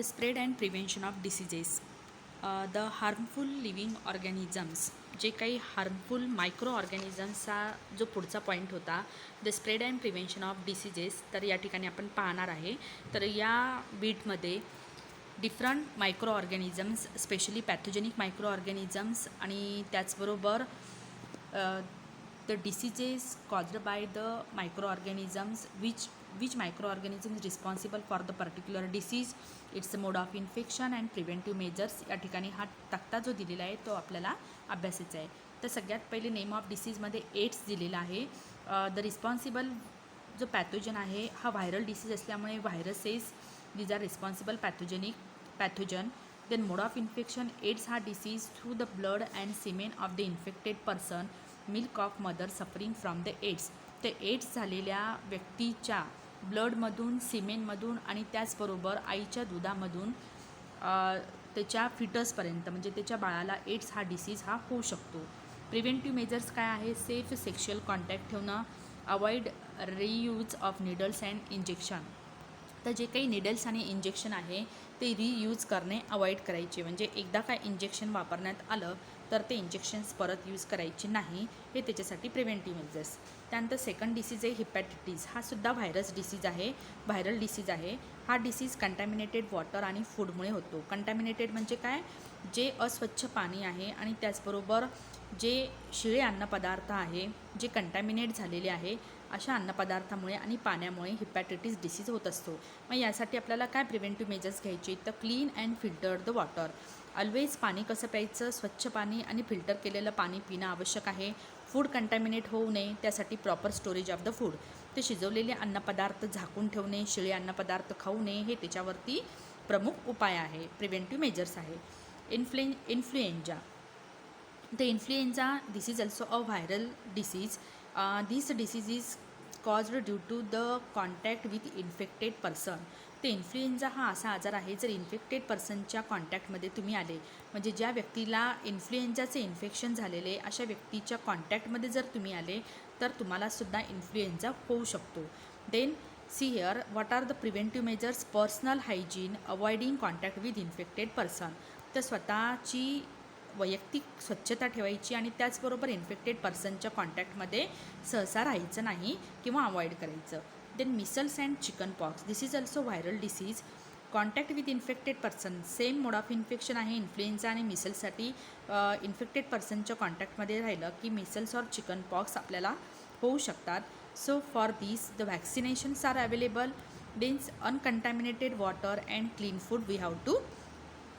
The spread and prevention of diseases. The harmful living organisms, जे काही harmful micro ऑर्गॅनिझम्सचा जो पुढचा पॉईंट होता, the spread and prevention of diseases, तर या ठिकाणी आपण पाहणार आहे. तर या बीटमध्ये different micro organisms, specially pathogenic micro organisms आणि त्याचबरोबर the diseases caused by the microorganisms, which microorganism is responsible for the particular disease, its mode of infection and preventive measures. या ठिकाणी हा तक्ता जो दिलेला आहे तो आपल्याला अभ्यासायचा आहे. तर सगळ्यात पहिले नेम ऑफ डिसीजमध्ये एड्स दिलेला आहे. द रिस्पॉन्सिबल जो पॅथोजन आहे हा व्हायरल डिसीज असल्यामुळे viruses these are responsible pathogen. Then mode of infection, AIDS हा disease through the blood and semen of the infected person, milk of mother suffering from the AIDS. ते AIDS झालेल्या व्यक्तीच्या ब्लडमधून, सिमेनमधून आणि त्याचबरोबर आईच्या दुधामधून त्याच्या फिटसपर्यंत म्हणजे त्याच्या बाळाला एड्स हा डिसीज हा होऊ शकतो. प्रिव्हेंटिव्ह मेजर्स काय आहे? सेफ सेक्शुअल कॉन्टॅक्ट ठेवणं, avoid reuse of needles and injection. तर जे काही निडल्स आणि इंजेक्शन आहे ते रियूज करणे अवॉइड करायचे, म्हणजे एकदा काय इंजेक्शन वापरण्यात आलं तर ते इंजेक्शन्स परत यूज करायचे नाही, हे त्याच्यासाठी प्रिव्हेंटिव्ह मेजर्स. त्यानंतर सेकंड डिसीज आहे हिपॅटिटीस. हा सुद्धा व्हायरस डिसीज आहे, व्हायरल डिसीज आहे. हा डिसीज कंटॅमिनेटेड वॉटर आणि फूडमुळे होतो. कंटॅमिनेटेड म्हणजे काय? जे अस्वच्छ पाणी आहे आणि त्याचबरोबर जे शिळे अन्नपदार्थ आहे, जे कंटॅमिनेट झालेले आहे, अशा अन्नपदार्थामुळे आणि पाण्यामुळे हिपॅटायटिस डिसीज होत असतो. मग यासाठी आपल्याला काय प्रिव्हेंटिव्ह मेजर्स घ्यायचे? तर clean and filter the water. Always पाणी कसं प्यायचं? स्वच्छ पाणी आणि फिल्टर केलेलं पाणी पिणं आवश्यक आहे. फूड कंटॅमिनेट होऊ नये त्यासाठी proper storage of the food. ते शिजवलेले अन्नपदार्थ झाकून ठेवणे, शिळे अन्नपदार्थ खाऊ नये, हे त्याच्यावरती प्रमुख उपाय आहे, प्रिव्हेंटिव्ह मेजर्स आहे. Influenza. The influenza, this is also a viral disease. This disease is caused due to the contact with infected person. ते इन्फ्लुएन्झा हा असा आजार आहे, जर इन्फेक्टेड पर्सनच्या कॉन्टॅक्टमध्ये तुम्ही आले, म्हणजे ज्या व्यक्तीला इन्फ्लुएन्झाचे इन्फेक्शन झालेले अशा व्यक्तीच्या कॉन्टॅक्टमध्ये जर तुम्ही आले तर तुम्हालासुद्धा इन्फ्लुएन्झा होऊ शकतो. Then see here, what are the preventive measures? Personal hygiene, avoiding contact with infected person. तर स्वतःची वैयक्तिक स्वच्छता ठेवायची आणि त्याचबरोबर इन्फेक्टेड पर्सनच्या कॉन्टॅक्टमध्ये सहसा राहायचं नाही किंवा अवॉइड करायचं. Then measles and chicken pox, this is also viral disease. Contact with infected person, same mode of infection आहे इन्फ्लुएन्झा आणि मिसल्ससाठी. इन्फेक्टेड पर्सनच्या कॉन्टॅक्टमध्ये राहिलं की मिसल्स और चिकन पॉक्स आपल्याला होऊ शकतात. So for this the vaccinations are available. Then uncontaminated water and clean food we have to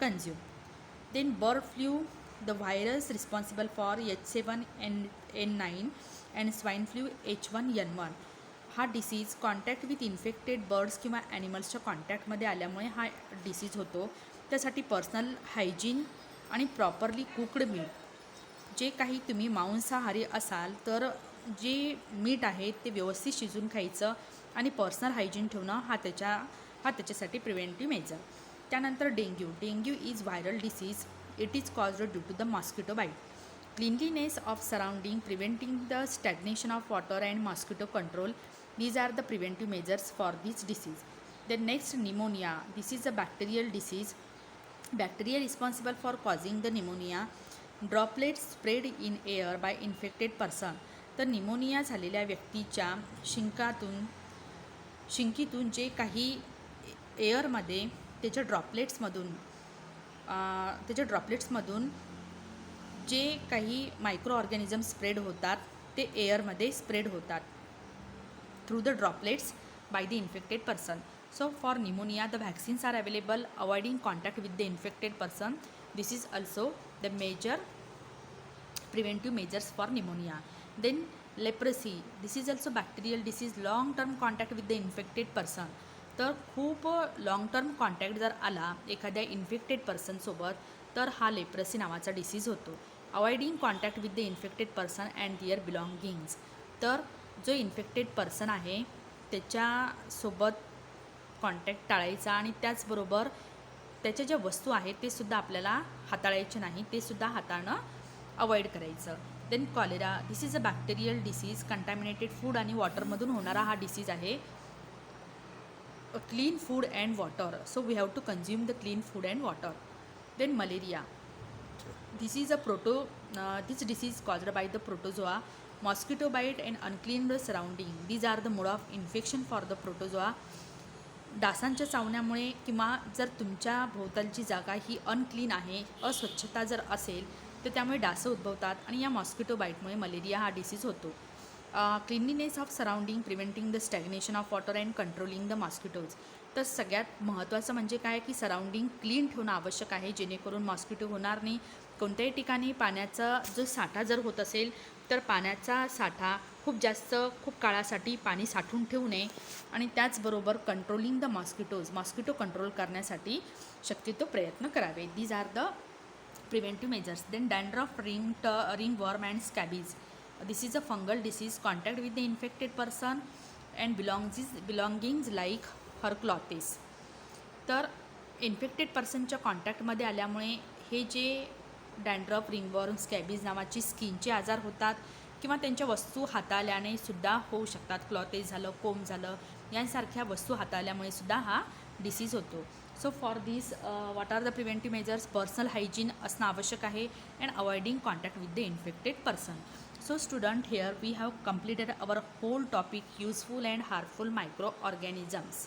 consume. Then bird flu, the virus responsible for H7N9 and swine flu H1N1. हा disease contact with infected birds किंवा ॲनिमल्सच्या कॉन्टॅक्टमध्ये आल्यामुळे हा disease होतो. त्यासाठी personal hygiene आणि properly cooked meet, जे काही तुम्ही मांसाहारी असाल तर जे मीठ आहे ते व्यवस्थित शिजून खायचं आणि पर्सनल हायजीन ठेवणं हा त्याच्यासाठी प्रिव्हेंटिव्ह मेजर. त्यानंतर dengue is viral disease. It is caused due to the mosquito bite. Cleanliness of surrounding, preventing the stagnation of water and mosquito control. These are the preventive measures for this disease. The next, pneumonia. This is a bacterial disease. Bacteria responsible for causing the pneumonia. Droplets spread in air by infected person. तर pneumonia झालेल्या व्यक्तीच्या शिंकीतून जे काही एअरमध्ये त्याच्या ड्रॉपलेट्समधून जे काही micro organism spread होतात ते एअरमध्ये स्प्रेड होतात through the droplets by the infected person. So for pneumonia the vaccines are available. Avoiding contact with the infected person, this is also the major preventive measures for pneumonia. Then leprosy, this is also bacterial disease. Long term contact with the infected person. तर खूप long term contact जर आला एखाद्या infected पर्सनसोबत तर हा leprosy नावाचा disease होतो. Avoiding contact with the infected person and their belongings. तर जो इन्फेक्टेड पर्सन आहे त्याच्यासोबत कॉन्टॅक्ट टाळायचा आणि त्याचबरोबर त्याच्या ज्या वस्तू आहेत ते सुद्धा आपल्याला हाताळायचे नाही, ते सुद्धा हाताळणं अवॉइड करायचं. Then cholera, this is a bacterial disease. Contaminated food आणि वॉटरमधून होणारा हा डिसीज आहे. clean food and water. So we have to consume the clean food and water. Then malaria. This is a this disease caused by the protozoa, mosquito bite and unclean surrounding. These are the mode of infection for the protozoa. डासांच्या चावण्यामुळे किंवा जर तुमच्या भोवतालची जागा ही unclean आहे, अस्वच्छता जर असेल तर त्यामुळे डास उद्भवतात आणि या मॉस्किटो बाईटमुळे मलेरिया हा डिसीज होतो. Cleanliness of surrounding, preventing the stagnation of water and controlling the mosquitoes. तर सगळ्यात महत्त्वाचं म्हणजे काय की सराउंडिंग क्लीन ठेवणं आवश्यक आहे, जेणेकरून मॉस्किटो होणार नाही. कोणत्याही ठिकाणी पाण्याचा जो साठा जर होत असेल तर पाण्याचा साठा खूप काळासाठी पाणी साठवून ठेवू नये. आणि त्याचबरोबर कंट्रोलिंग द मॉस्किटो कंट्रोल करण्यासाठी शक्यतो प्रयत्न करावे. These are the preventive measures. Then dandruff, ringworm and scabies. This is a fungal disease. Contact with the infected person and belongings like her clothes. तर इन्फेक्टेड पर्सनच्या कॉन्टॅक्टमध्ये आल्यामुळे हे जे डॅन्ड्रफ, रिंगवर्म, स्कॅबीज नावाची स्किनचे आजार होतात किंवा त्यांच्या वस्तू हाताळल्याने सुद्धा होऊ शकतात. क्लॉथेस झालं, कोंब झालं, यांसारख्या वस्तू हाताळल्यामुळे सुद्धा हा डिसीज होतो. So for this what are the preventive measures? Personal hygiene असणं आवश्यक आहे and avoiding contact with the infected person. So student, here we have completed our whole topic, useful and harmful microorganisms.